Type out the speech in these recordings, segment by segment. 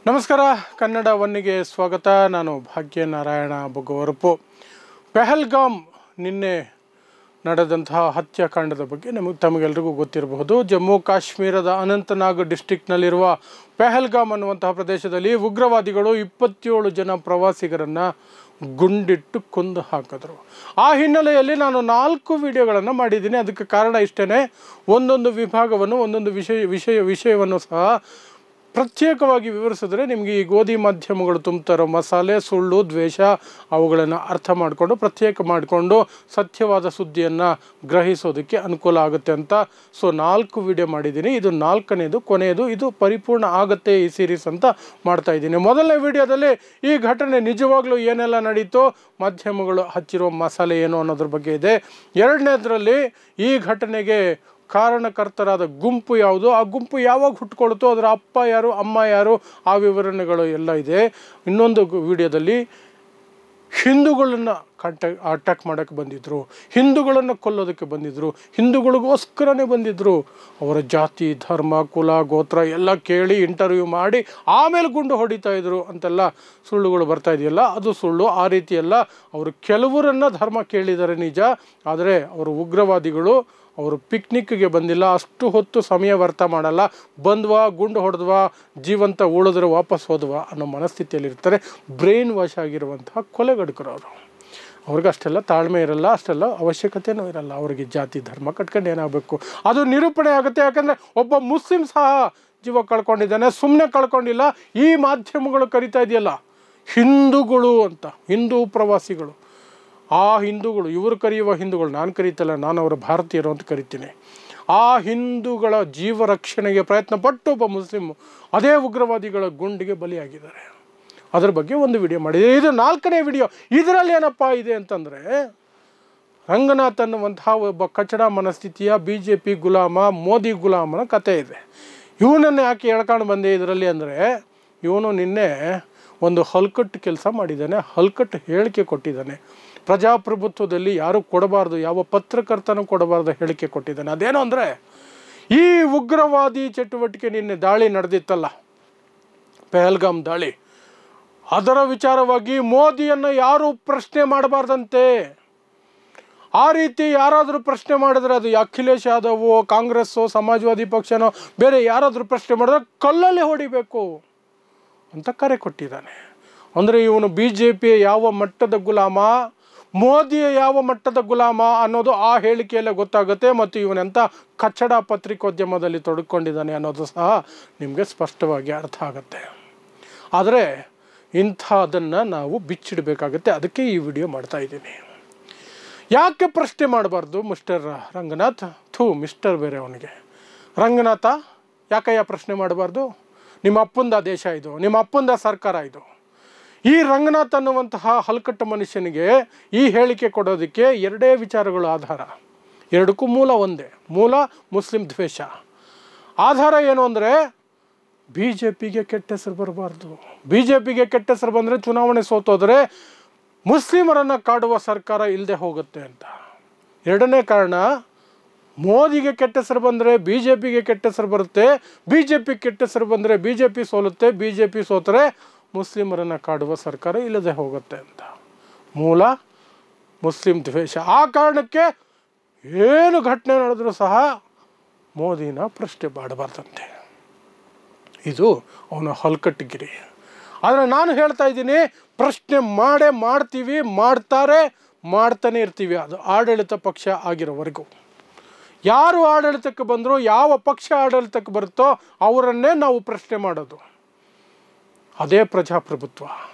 ನಮಸ್ಕಾರ ಕನ್ನಡ ಒನ್ನಿಗೆ ಸ್ವಾಗತ. ನಾನು ಭಾಗ್ಯನಾರಾಯಣ ಬೊಗ್ಗವರಪು. ಪೆಹಲ್ಗಾಮ್ ನಿನ್ನೆ ನಡೆದಂತಹ ಹತ್ಯಾಕಾಂಡದ ಬಗ್ಗೆ ತಮಗೆಲ್ಲರಿಗೂ ಗೊತ್ತಿರಬಹುದು. ಜಮ್ಮು ಕಾಶ್ಮೀರದ ಅನಂತನಾಗ್ ಡಿಸ್ಟ್ರಿಕ್ಟ್ನಲ್ಲಿರುವ ಪೆಹಲ್ಗಾಮ್ ಅನ್ನುವಂತಹ ಪ್ರದೇಶದಲ್ಲಿ ಉಗ್ರವಾದಿಗಳು 27 ಜನ ಪ್ರವಾಸಿಗರನ್ನು ಗುಂಡಿಟ್ಟು ಕೊಂದು ಹಾಕಿದ್ರು. ಆ ಹಿನ್ನೆಲೆಯಲ್ಲಿ ನಾನು 4 ವಿಡಿಯೋಗಳನ್ನು ಮಾಡಿದ್ದೀನಿ. ಅದಕ್ಕೆ ಕಾರಣ ಇಷ್ಟೇ, ಒಂದೊಂದು ವಿಭಾಗವನ್ನು ಒಂದೊಂದು ವಿಷಯವನ್ನು ಸಹ ಪ್ರತ್ಯೇಕವಾಗಿ ವಿವರಿಸಿದ್ರೆ ನಿಮಗೆ ಈ ಗೋಧಿ ಮಾಧ್ಯಮಗಳು ತುಂಬ್ತಾರೋ ಮಸಾಲೆ, ಸುಳ್ಳು, ದ್ವೇಷ ಅವುಗಳನ್ನು ಅರ್ಥ ಮಾಡಿಕೊಂಡು ಪ್ರತ್ಯೇಕ ಮಾಡಿಕೊಂಡು ಸತ್ಯವಾದ ಸುದ್ದಿಯನ್ನು ಗ್ರಹಿಸೋದಕ್ಕೆ ಅನುಕೂಲ ಆಗುತ್ತೆ ಅಂತ 4 ವಿಡಿಯೋ ಮಾಡಿದ್ದೀನಿ. ಇದು 4ನೇದು, ಕೊನೆಯದು. ಇದು ಪರಿಪೂರ್ಣ ಆಗುತ್ತೆ ಈ ಸೀರೀಸ್ ಅಂತ ಮಾಡ್ತಾಯಿದ್ದೀನಿ. ಮೊದಲನೇ ವಿಡಿಯೋದಲ್ಲಿ ಈ ಘಟನೆ ನಿಜವಾಗ್ಲೂ ಏನೆಲ್ಲ ನಡೀತೋ, ಮಾಧ್ಯಮಗಳು ಹಚ್ಚಿರೋ ಮಸಾಲೆ ಏನು ಅನ್ನೋದ್ರ ಬಗ್ಗೆ ಇದೆ. ಎರಡನೇದರಲ್ಲಿ ಈ ಘಟನೆಗೆ ಕಾರಣಕರ್ತರಾದ ಗುಂಪು ಯಾವುದು, ಆ ಗುಂಪು ಯಾವಾಗ ಹುಟ್ಕೊಳ್ತೋ, ಅದರ ಅಪ್ಪ ಯಾರು, ಅಮ್ಮ ಯಾರು, ಆ ವಿವರಣೆಗಳು ಎಲ್ಲ ಇದೆ. ಇನ್ನೊಂದು ವಿಡಿಯೋದಲ್ಲಿ ಹಿಂದೂಗಳನ್ನು ಅಟ್ಯಾಕ್ ಮಾಡೋಕ್ಕೆ ಬಂದಿದ್ದರು, ಹಿಂದೂಗಳನ್ನು ಕೊಲ್ಲೋದಕ್ಕೆ ಬಂದಿದ್ದರು, ಹಿಂದೂಗಳಿಗೋಸ್ಕರನೇ ಬಂದಿದ್ದರು. ಅವರ ಜಾತಿ, ಧರ್ಮ, ಕುಲ, ಗೋತ್ರ ಎಲ್ಲ ಕೇಳಿ ಇಂಟರ್ವ್ಯೂ ಮಾಡಿ ಆಮೇಲೆ ಗುಂಡು ಹೊಡಿತಾಯಿದ್ರು ಅಂತೆಲ್ಲ ಸುಳ್ಳುಗಳು ಬರ್ತಾ ಇದೆಯಲ್ಲ, ಅದು ಸುಳ್ಳು. ಆ ರೀತಿಯೆಲ್ಲ ಅವರು ಕೆಲವರನ್ನು ಧರ್ಮ ಕೇಳಿದ್ದಾರೆ ನಿಜ, ಆದರೆ ಅವರು ಉಗ್ರವಾದಿಗಳು. ಅವರು ಪಿಕ್ನಿಕ್ಗೆ ಬಂದಿಲ್ಲ, ಅಷ್ಟು ಹೊತ್ತು ಸಮಯ ವ್ಯರ್ಥ ಮಾಡಲ್ಲ. ಬಂದ್ವಾ, ಗುಂಡು ಹೊಡೆದ್ವಾ, ಜೀವಂತ ಉಳಿದ್ರೆ ವಾಪಸ್ ಹೋದ್ವಾ ಅನ್ನೋ ಮನಸ್ಥಿತಿಯಲ್ಲಿರ್ತಾರೆ. ಬ್ರೈನ್ ವಾಶ್ ಆಗಿರುವಂತಹ ಕೊಲೆಗಡುಕರು ಅವರು. ಅವ್ರಿಗೆ ಅಷ್ಟೆಲ್ಲ ತಾಳ್ಮೆ ಇರಲ್ಲ, ಅಷ್ಟೆಲ್ಲ ಅವಶ್ಯಕತೆಯೂ ಇರಲ್ಲ. ಅವರಿಗೆ ಜಾತಿ ಧರ್ಮ ಕಟ್ಕೊಂಡು ಏನಾಗಬೇಕು ಅದು ನಿರೂಪಣೆ ಆಗುತ್ತೆ. ಯಾಕಂದರೆ ಒಬ್ಬ ಮುಸ್ಲಿಂ ಸಹ ಜೀವ ಕಳ್ಕೊಂಡಿದ್ದಾನೆ, ಸುಮ್ಮನೆ ಕಳ್ಕೊಂಡಿಲ್ಲ. ಈ ಮಾಧ್ಯಮಗಳು ಕರಿತಾ ಇದೆಯಲ್ಲ ಹಿಂದೂಗಳು ಅಂತ, ಹಿಂದೂ ಪ್ರವಾಸಿಗಳು, ಆ ಹಿಂದೂಗಳು, ಇವರು ಕರೆಯುವ ಹಿಂದೂಗಳು, ನಾನು ಕರೀತಲ್ಲ, ನಾನು ಅವರ ಭಾರತೀಯರು ಅಂತ ಕರಿತೀನಿ. ಆ ಹಿಂದೂಗಳ ಜೀವ ರಕ್ಷಣೆಗೆ ಪ್ರಯತ್ನ ಪಟ್ಟು ಒಬ್ಬ ಮುಸ್ಲಿಮ್ ಅದೇ ಉಗ್ರವಾದಿಗಳ ಗುಂಡಿಗೆ ಬಲಿಯಾಗಿದ್ದಾರೆ. ಅದ್ರ ಬಗ್ಗೆ ಒಂದು ವಿಡಿಯೋ ಮಾಡಿದೆ. ಇದು 4ನೇ ವಿಡಿಯೋ. ಇದರಲ್ಲಿ ಏನಪ್ಪ ಇದೆ ಅಂತಂದರೆ, ರಂಗನಾಥ್ ಅನ್ನುವಂತಹ ಒಬ್ಬ ಕಚಡ ಮನಸ್ಥಿತಿಯ BJP ಗುಲಾಮ, ಮೋದಿ ಗುಲಾಮನ ಕತೆ ಇದೆ. ಇವನನ್ನು ಯಾಕೆ ಎಳ್ಕೊಂಡು ಬಂದೆ ಇದರಲ್ಲಿ ಅಂದರೆ, ಇವನು ನಿನ್ನೆ ಒಂದು ಹಲ್ಕಟ್ಟು ಕೆಲಸ ಮಾಡಿದ್ದಾನೆ, ಹಲ್ಕಟ್ಟು ಹೇಳಿಕೆ ಕೊಟ್ಟಿದ್ದಾನೆ. ಪ್ರಜಾಪ್ರಭುತ್ವದಲ್ಲಿ ಯಾರೂ ಕೊಡಬಾರ್ದು, ಯಾವ ಪತ್ರಕರ್ತನೂ ಕೊಡಬಾರ್ದು ಹೇಳಿಕೆ ಕೊಟ್ಟಿದ್ದಾನೆ. ಅದೇನು ಅಂದರೆ, ಈ ಉಗ್ರವಾದಿ ಚಟುವಟಿಕೆ ನಿನ್ನೆ ದಾಳಿ ನಡೆದಿತ್ತಲ್ಲ, ಪೆಹಲ್ಗಾಮ್ ದಾಳಿ, ಅದರ ವಿಚಾರವಾಗಿ ಮೋದಿಯನ್ನು ಯಾರೂ ಪ್ರಶ್ನೆ ಮಾಡಬಾರ್ದಂತೆ. ಆ ರೀತಿ ಯಾರಾದರೂ ಪ್ರಶ್ನೆ ಮಾಡಿದ್ರೆ, ಅದು ಅಖಿಲೇಶ್ ಯಾದವ್, ಕಾಂಗ್ರೆಸ್ಸೋ, ಸಮಾಜವಾದಿ ಪಕ್ಷನೋ, ಬೇರೆ ಯಾರಾದರೂ ಪ್ರಶ್ನೆ ಮಾಡಿದ್ರೆ ಕಲ್ಲಲ್ಲಿ ಹೊಡಿಬೇಕು ಅಂತ ಕರೆ ಕೊಟ್ಟಿದ್ದಾನೆ. ಅಂದರೆ ಇವನು BJP ಯಾವ ಮಟ್ಟದ ಗುಲಾಮ, ಮೋದಿಯ ಯಾವ ಮಟ್ಟದ ಗುಲಾಮ ಅನ್ನೋದು ಆ ಹೇಳಿಕೆಯಲ್ಲೇ ಗೊತ್ತಾಗುತ್ತೆ. ಮತ್ತು ಇವನೆಂಥ ಕಚ್ಚಡ ಪತ್ರಿಕೋದ್ಯಮದಲ್ಲಿ ತೊಡಕೊಂಡಿದ್ದಾನೆ ಅನ್ನೋದು ಸಹ ನಿಮಗೆ ಸ್ಪಷ್ಟವಾಗಿ ಅರ್ಥ ಆಗುತ್ತೆ. ಆದರೆ ಇಂಥದನ್ನು ನಾವು ಬಿಚ್ಚಿಡಬೇಕಾಗತ್ತೆ. ಅದಕ್ಕೆ ಈ ವಿಡಿಯೋ ಮಾಡ್ತಾಯಿದ್ದೀನಿ. ಯಾಕೆ ಪ್ರಶ್ನೆ ಮಾಡಬಾರ್ದು ಮಿಸ್ಟರ್ ರಂಗನಾಥ್? ಮಿಸ್ಟರ್ ಬೇರೆ ಅವನಿಗೆ. ರಂಗನಾಥ, ಯಾಕಯ್ಯ ಪ್ರಶ್ನೆ ಮಾಡಬಾರ್ದು? ನಿಮ್ಮ ಅಪ್ಪಂದ ದೇಶ ಇದು, ನಿಮ್ಮ ಅಪ್ಪಂದ ಸರ್ಕಾರ ಇದು. ಈ ರಂಗನಾಥ್ ಅನ್ನುವಂತಹ ಹಲ್ಕಟ್ಟು ಮನುಷ್ಯನಿಗೆ ಈ ಹೇಳಿಕೆ ಕೊಡೋದಕ್ಕೆ 2 ವಿಚಾರಗಳು ಆಧಾರ. 2ಕ್ಕೂ ಮೂಲ ಒಂದೇ, ಮೂಲ ಮುಸ್ಲಿಂ ದ್ವೇಷ. ಆಧಾರ ಏನು ಅಂದರೆ, BJPಗೆ ಕೆಟ್ಟ ಹೆಸರು ಬರಬಾರ್ದು. BJPಗೆ ಕೆಟ್ಟ ಹೆಸರು ಬಂದರೆ, ಚುನಾವಣೆ ಸೋತೋದ್ರೆ ಮುಸ್ಲಿಮರನ್ನು ಕಾಡುವ ಸರ್ಕಾರ ಇಲ್ಲದೆ ಹೋಗುತ್ತೆ ಅಂತ. 2ನೇ ಕಾರಣ, ಮೋದಿಗೆ ಕೆಟ್ಟ ಹೆಸರು ಬಂದರೆ BJPಗೆ ಕೆಟ್ಟ ಹೆಸರು ಬರುತ್ತೆ, BJP ಕೆಟ್ಟ ಹೆಸರು ಬಂದರೆ BJP ಸೋಲುತ್ತೆ, BJP ಸೋತರೆ ಮುಸ್ಲಿಮರನ್ನು ಕಾಡುವ ಸರ್ಕಾರ ಇಲ್ಲದೆ ಹೋಗುತ್ತೆ ಅಂತ. ಮೂಲ ಮುಸ್ಲಿಂ ದ್ವೇಷ. ಆ ಕಾರಣಕ್ಕೆ ಏನು ಘಟನೆ ನಡೆದರೂ ಸಹ ಮೋದಿನ ಪ್ರಶ್ನೆ ಮಾಡಬಾರ್ದಂತೆ. ಇದು ಅವನ ಹಲ್ಕಟ್ಟಗಿರಿ. ಆದರೆ ನಾನು ಹೇಳ್ತಾ ಇದ್ದೀನಿ, ಪ್ರಶ್ನೆ ಮಾಡ್ತೀವಿ, ಮಾಡ್ತಾನೆ ಇರ್ತೀವಿ. ಅದು ಆಡಳಿತ ಪಕ್ಷ ಆಗಿರೋವರೆಗೂ. ಯಾರು ಆಡಳಿತಕ್ಕೆ ಬಂದರೂ, ಯಾವ ಪಕ್ಷ ಆಡಳಿತಕ್ಕೆ ಬರುತ್ತೋ ಅವರನ್ನೇ ನಾವು ಪ್ರಶ್ನೆ ಮಾಡೋದು. ಅದೇ ಪ್ರಜಾಪ್ರಭುತ್ವ.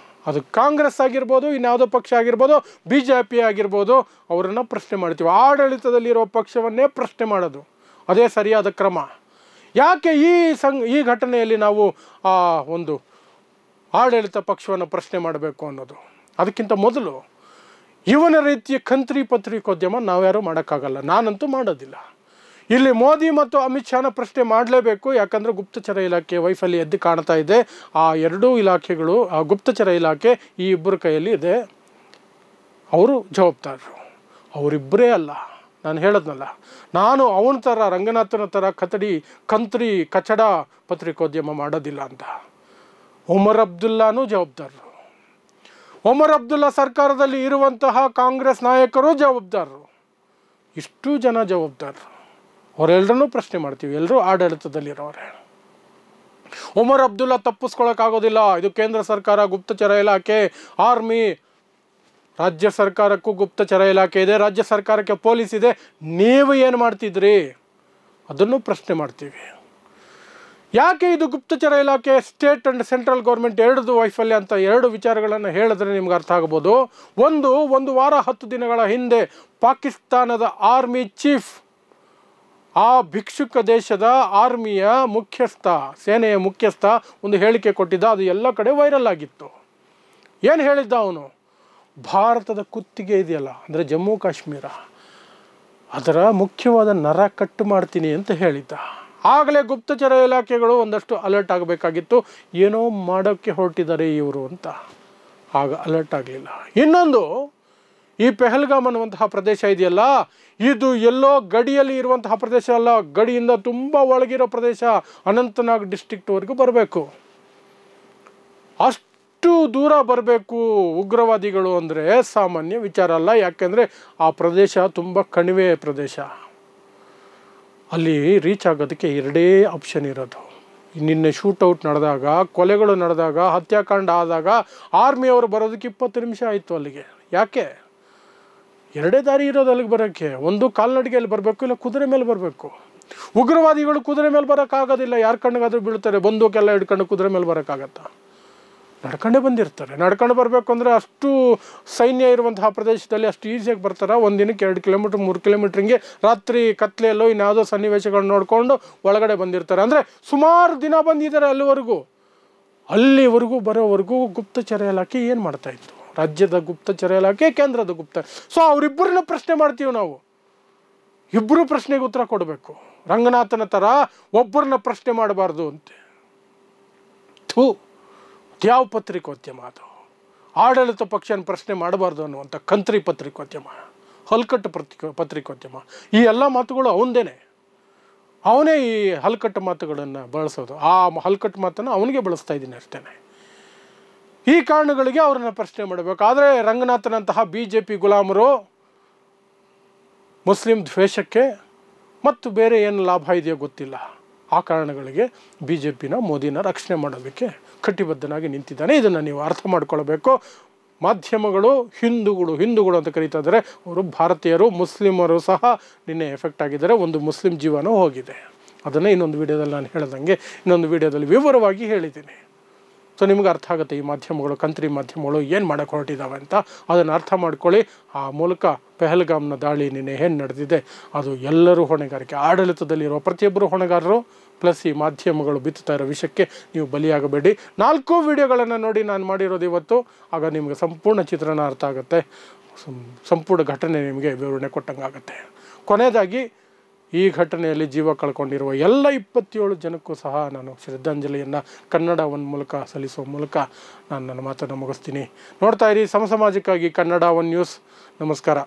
ಅದು ಕಾಂಗ್ರೆಸ್ ಆಗಿರ್ಬೋದು, ಇನ್ಯಾವುದೋ ಪಕ್ಷ ಆಗಿರ್ಬೋದು, BJP ಆಗಿರ್ಬೋದು, ಅವರನ್ನು ಪ್ರಶ್ನೆ ಮಾಡ್ತೀವಿ. ಆಡಳಿತದಲ್ಲಿರೋ ಪಕ್ಷವನ್ನೇ ಪ್ರಶ್ನೆ ಮಾಡೋದು ಅದೇ ಸರಿಯಾದ ಕ್ರಮ. ಯಾಕೆ ಈ ಘಟನೆಯಲ್ಲಿ ನಾವು ಒಂದು ಆಡಳಿತ ಪಕ್ಷವನ್ನು ಪ್ರಶ್ನೆ ಮಾಡಬೇಕು ಅನ್ನೋದು? ಅದಕ್ಕಿಂತ ಮೊದಲು ಇವನ ರೀತಿಯ ಕಂತ್ರಿ ಪತ್ರಿಕೋದ್ಯಮ ನಾವ್ಯಾರೂ ಮಾಡೋಕ್ಕಾಗಲ್ಲ, ನಾನಂತೂ ಮಾಡೋದಿಲ್ಲ. ಇಲ್ಲಿ ಮೋದಿ ಮತ್ತು ಅಮಿತ್ ಶಾನ ಪ್ರಶ್ನೆ ಮಾಡಲೇಬೇಕು. ಯಾಕಂದರೆ ಗುಪ್ತಚರ ಇಲಾಖೆ ವೈಫಲ್ಯ ಎದ್ದು ಕಾಣ್ತಾ ಇದೆ. ಆ 2 ಇಲಾಖೆಗಳು, ಆ ಗುಪ್ತಚರ ಇಲಾಖೆ ಈ ಇಬ್ಬರ ಕೈಯಲ್ಲಿ ಇದೆ. ಅವರು ಜವಾಬ್ದಾರರು. ಅವರಿಬ್ಬರೇ ಅಲ್ಲ, ನಾನು ಹೇಳೋದ್ನಲ್ಲ, ನಾನು ಅವನ ಥರ, ರಂಗನಾಥನ ಥರ ಕಂತ್ರಿ ಕಚಡ ಪತ್ರಿಕೋದ್ಯಮ ಮಾಡೋದಿಲ್ಲ ಅಂತ. ಒಮರ್ ಅಬ್ದುಲ್ಲಾನೂ ಜವಾಬ್ದಾರರು. ಒಮರ್ ಅಬ್ದುಲ್ಲಾ ಸರ್ಕಾರದಲ್ಲಿ ಇರುವಂತಹ ಕಾಂಗ್ರೆಸ್ ನಾಯಕರು ಜವಾಬ್ದಾರರು. ಇಷ್ಟು ಜನ ಜವಾಬ್ದಾರರು. ಅವರೆಲ್ಲರನ್ನೂ ಪ್ರಶ್ನೆ ಮಾಡ್ತೀವಿ. ಎಲ್ಲರೂ ಆಡಳಿತದಲ್ಲಿರೋರೆ. ಒಮರ್ ಅಬ್ದುಲ್ಲಾ ತಪ್ಪಿಸ್ಕೊಳ್ಳೋಕ್ಕಾಗೋದಿಲ್ಲ. ಇದು ಕೇಂದ್ರ ಸರ್ಕಾರ, ಗುಪ್ತಚರ ಇಲಾಖೆ, ಆರ್ಮಿ. ರಾಜ್ಯ ಸರ್ಕಾರಕ್ಕೂ ಗುಪ್ತಚರ ಇಲಾಖೆ ಇದೆ, ರಾಜ್ಯ ಸರ್ಕಾರಕ್ಕೆ ಪೊಲೀಸ್ ಇದೆ. ನೀವು ಏನು ಮಾಡ್ತಿದ್ರಿ ಅದನ್ನು ಪ್ರಶ್ನೆ ಮಾಡ್ತೀವಿ. ಯಾಕೆ ಇದು ಗುಪ್ತಚರ ಇಲಾಖೆ, ಸ್ಟೇಟ್ ಆ್ಯಂಡ್ ಸೆಂಟ್ರಲ್ ಗೌರ್ಮೆಂಟ್ ಎರಡದು ವೈಫಲ್ಯ ಅಂತ ಎರಡು ವಿಚಾರಗಳನ್ನು ಹೇಳಿದ್ರೆ ನಿಮ್ಗೆ ಅರ್ಥ ಆಗ್ಬೋದು. ಒಂದು ವಾರ 10 ದಿನಗಳ ಹಿಂದೆ ಪಾಕಿಸ್ತಾನದ ಆರ್ಮಿ ಚೀಫ್, ಆ ಭಿಕ್ಷುಕ ದೇಶದ ಆರ್ಮಿಯ ಮುಖ್ಯಸ್ಥ, ಸೇನೆಯ ಮುಖ್ಯಸ್ಥ ಒಂದು ಹೇಳಿಕೆ ಕೊಟ್ಟಿದ್ದ. ಅದು ಎಲ್ಲ ಕಡೆ ವೈರಲ್ ಆಗಿತ್ತು. ಏನು ಹೇಳಿದ್ದ ಅವನು? ಭಾರತದ ಕುತ್ತಿಗೆ ಇದೆಯಲ್ಲ, ಅಂದರೆ ಜಮ್ಮು ಕಾಶ್ಮೀರ, ಅದರ ಮುಖ್ಯವಾದ ನರ ಕಟ್ಟು ಮಾಡ್ತೀನಿ ಅಂತ ಹೇಳಿದ್ದ. ಆಗಲೇ ಗುಪ್ತಚರ ಇಲಾಖೆಗಳು ಒಂದಷ್ಟು ಅಲರ್ಟ್ ಆಗಬೇಕಾಗಿತ್ತು. ಏನೋ ಮಾಡೋಕ್ಕೆ ಹೊರಟಿದ್ದಾರೆ ಇವರು ಅಂತ. ಆಗ ಅಲರ್ಟ್ ಆಗಲಿಲ್ಲ. ಇನ್ನೊಂದು, ಈ ಪೆಹಲ್ಗಾಮ್ ಅನ್ನುವಂತಹ ಪ್ರದೇಶ ಇದೆಯಲ್ಲ, ಇದು ಎಲ್ಲೋ ಗಡಿಯಲ್ಲಿ ಇರುವಂತಹ ಪ್ರದೇಶ ಅಲ್ಲ. ಗಡಿಯಿಂದ ತುಂಬ ಒಳಗಿರೋ ಪ್ರದೇಶ, ಅನಂತನಾಗ್ ಡಿಸ್ಟ್ರಿಕ್ಟ್ವರೆಗೂ ಬರಬೇಕು. ಅಷ್ಟು ದೂರ ಬರಬೇಕು ಉಗ್ರವಾದಿಗಳು ಅಂದರೆ ಸಾಮಾನ್ಯ ವಿಚಾರ ಅಲ್ಲ. ಯಾಕೆಂದರೆ ಆ ಪ್ರದೇಶ ತುಂಬ ಕಣಿವೆ ಪ್ರದೇಶ. ಅಲ್ಲಿ ರೀಚ್ ಆಗೋದಕ್ಕೆ ಎರಡೇ ಆಪ್ಷನ್ ಇರೋದು. ನಿನ್ನೆ ಶೂಟೌಟ್ ನಡೆದಾಗ, ಕೊಲೆಗಳು ನಡೆದಾಗ, ಹತ್ಯಾಕಾಂಡ ಆದಾಗ ಆರ್ಮಿಯವರು ಬರೋದಕ್ಕೆ 20 ನಿಮಿಷ ಆಯಿತು ಅಲ್ಲಿಗೆ. ಯಾಕೆ? ಎರಡೇ ದಾರಿ ಇರೋದು ಅಲ್ಲಿಗೆ ಬರೋಕ್ಕೆ. ಒಂದು ಕಾಲ್ನಡಿಗೆಯಲ್ಲಿ ಬರಬೇಕು, ಇಲ್ಲ ಕುದುರೆ ಮೇಲೆ ಬರಬೇಕು. ಉಗ್ರವಾದಿಗಳು ಕುದುರೆ ಮೇಲೆ ಬರೋಕ್ಕಾಗೋದಿಲ್ಲ. ಯಾರ ಕಣ್ಣಿಗಾದರೂ ಬೀಳ್ತಾರೆ. ಬಂದೂಕೆಲ್ಲ ಹಿಡ್ಕೊಂಡು ಕುದುರೆ ಮೇಲೆ ಬರೋಕ್ಕಾಗತ್ತಾ? ನಡ್ಕೊಂಡೇ ಬಂದಿರ್ತಾರೆ. ನಡ್ಕೊಂಡು ಬರಬೇಕು ಅಂದರೆ ಅಷ್ಟು ಸೈನ್ಯ ಇರುವಂತಹ ಪ್ರದೇಶದಲ್ಲಿ ಅಷ್ಟು ಈಸಿಯಾಗಿ ಬರ್ತಾರೆ. ಒಂದು ದಿನಕ್ಕೆ 2 ಕಿಲೋಮೀಟ್ರ್ 3 ಕಿಲೋಮೀಟ್ರಿಂಗೆ ರಾತ್ರಿ ಕತ್ಲೆಯಲ್ಲೋ ಇನ್ಯಾವುದೋ ಸನ್ನಿವೇಶಗಳನ್ನ ನೋಡಿಕೊಂಡು ಒಳಗಡೆ ಬಂದಿರ್ತಾರೆ. ಅಂದರೆ ಸುಮಾರು ದಿನ ಬಂದಿದ್ದಾರೆ ಅಲ್ಲಿವರೆಗೂ ಬರೋವರೆಗೂ ಗುಪ್ತಚರ ಇಲಾಖೆ ಏನು ಮಾಡ್ತಾಯಿತ್ತು? ರಾಜ್ಯದ ಗುಪ್ತಚರ ಇಲಾಖೆ, ಕೇಂದ್ರದ ಸೊ ಅವರಿಬ್ಬರನ್ನ ಪ್ರಶ್ನೆ ಮಾಡ್ತೀವಿ ನಾವು. ಇಬ್ಬರು ಪ್ರಶ್ನೆಗೆ ಉತ್ತರ ಕೊಡಬೇಕು. ರಂಗನಾಥನ ಥರ ಒಬ್ಬರನ್ನ ಪ್ರಶ್ನೆ ಮಾಡಬಾರ್ದು ಅಂತೆ. ಯಾವ ಪತ್ರಿಕೋದ್ಯಮ ಅದು? ಆಡಳಿತ ಪಕ್ಷನ ಪ್ರಶ್ನೆ ಮಾಡಬಾರ್ದು ಅನ್ನುವಂಥ ಕಂತ್ರಿ ಪತ್ರಿಕೋದ್ಯಮ, ಹಲ್ಕಟ್ಟು ಪತ್ರಿಕೋದ್ಯಮ. ಈ ಎಲ್ಲ ಮಾತುಗಳು ಅವನದೇನೆ. ಅವನೇ ಈ ಹಲ್ಕಟ್ಟು ಮಾತುಗಳನ್ನು ಬಳಸೋದು. ಆ ಹಲ್ಕಟ್ಟು ಮಾತನ್ನು ಅವನಿಗೆ ಬಳಸ್ತಾ ಇದ್ದೀನಿ ಅಷ್ಟೇ. ಈ ಕಾರಣಗಳಿಗೆ ಅವ್ರನ್ನ ಪ್ರಶ್ನೆ ಮಾಡಬೇಕು. ಆದರೆ ರಂಗನಾಥನಂತಹ BJP ಗುಲಾಮರು ಮುಸ್ಲಿಂ ದ್ವೇಷಕ್ಕೆ ಮತ್ತು ಬೇರೆ ಏನು ಲಾಭ ಇದೆಯೋ ಗೊತ್ತಿಲ್ಲ, ಆ ಕಾರಣಗಳಿಗೆ BJPನ ಮೋದಿನ ರಕ್ಷಣೆ ಮಾಡೋದಕ್ಕೆ ಕಟಿಬದ್ಧನಾಗಿ ನಿಂತಿದ್ದಾನೆ. ಇದನ್ನು ನೀವು ಅರ್ಥ ಮಾಡ್ಕೊಳ್ಬೇಕು. ಮಾಧ್ಯಮಗಳು ಹಿಂದೂಗಳು ಅಂತ ಕರೀತಾ ಇದ್ದಾರೆ. ಅವರು ಭಾರತೀಯರು, ಮುಸ್ಲಿಮರು ಸಹ ನಿನ್ನೆ ಎಫೆಕ್ಟ್ ಆಗಿದ್ದಾರೆ. ಒಂದು ಮುಸ್ಲಿಂ ಜೀವನೂ ಹೋಗಿದೆ. ಅದನ್ನು ಇನ್ನೊಂದು ವಿಡಿಯೋದಲ್ಲಿ ನಾನು ಹೇಳ್ದಂಗೆ ಇನ್ನೊಂದು ವಿಡಿಯೋದಲ್ಲಿ ವಿವರವಾಗಿ ಹೇಳಿದ್ದೀನಿ. ಸೊ ನಿಮ್ಗೆ ಅರ್ಥ ಆಗುತ್ತೆ ಈ ಮಾಧ್ಯಮಗಳು, ಕಂತ್ರಿ ಮಾಧ್ಯಮಗಳು ಏನು ಮಾಡೋಕ್ಕೆ ಹೊರಟಿದ್ದಾವೆ ಅಂತ. ಅದನ್ನು ಅರ್ಥ ಮಾಡ್ಕೊಳ್ಳಿ. ಆ ಮೂಲಕ ಪೆಹಲ್ಗಾಮ್ನ ದಾಳಿ ನಿನ್ನೆ ಏನು ನಡೆದಿದೆ ಅದು ಎಲ್ಲರೂ ಹೊಣೆಗಾರಿಕೆ. ಆಡಳಿತದಲ್ಲಿರುವ ಪ್ರತಿಯೊಬ್ಬರು ಹೊಣೆಗಾರರು, ಪ್ಲಸ್ ಈ ಮಾಧ್ಯಮಗಳು ಬಿತ್ತುತ್ತಾ ಇರೋ ವಿಷಯಕ್ಕೆ ನೀವು ಬಲಿಯಾಗಬೇಡಿ. 4 ವಿಡಿಯೋಗಳನ್ನು ನೋಡಿ ನಾನು ಮಾಡಿರೋದು ಇವತ್ತು. ಆಗ ನಿಮಗೆ ಸಂಪೂರ್ಣ ಚಿತ್ರಣ ಅರ್ಥ ಆಗುತ್ತೆ, ಸಂಪೂರ್ಣ ಘಟನೆ ನಿಮಗೆ ವಿವರಣೆ ಕೊಟ್ಟಂಗಾಗುತ್ತೆ. ಕೊನೆಯದಾಗಿ, ಈ ಘಟನೆಯಲ್ಲಿ ಜೀವ ಕಳ್ಕೊಂಡಿರುವ ಎಲ್ಲ 27 ಜನಕ್ಕೂ ಸಹ ನಾನು ಶ್ರದ್ಧಾಂಜಲಿಯನ್ನು ಕನ್ನಡ ಒನ್ ಮೂಲಕ ಸಲ್ಲಿಸುವ ಮೂಲಕ ನಾನು ನನ್ನ ಮಾತನ್ನು ಮುಗಿಸ್ತೀನಿ. ನೋಡ್ತಾ ಇರಿ ಸಮಸಮಾಜಕ್ಕಾಗಿ ಕನ್ನಡ ಒನ್ ನ್ಯೂಸ್. ನಮಸ್ಕಾರ.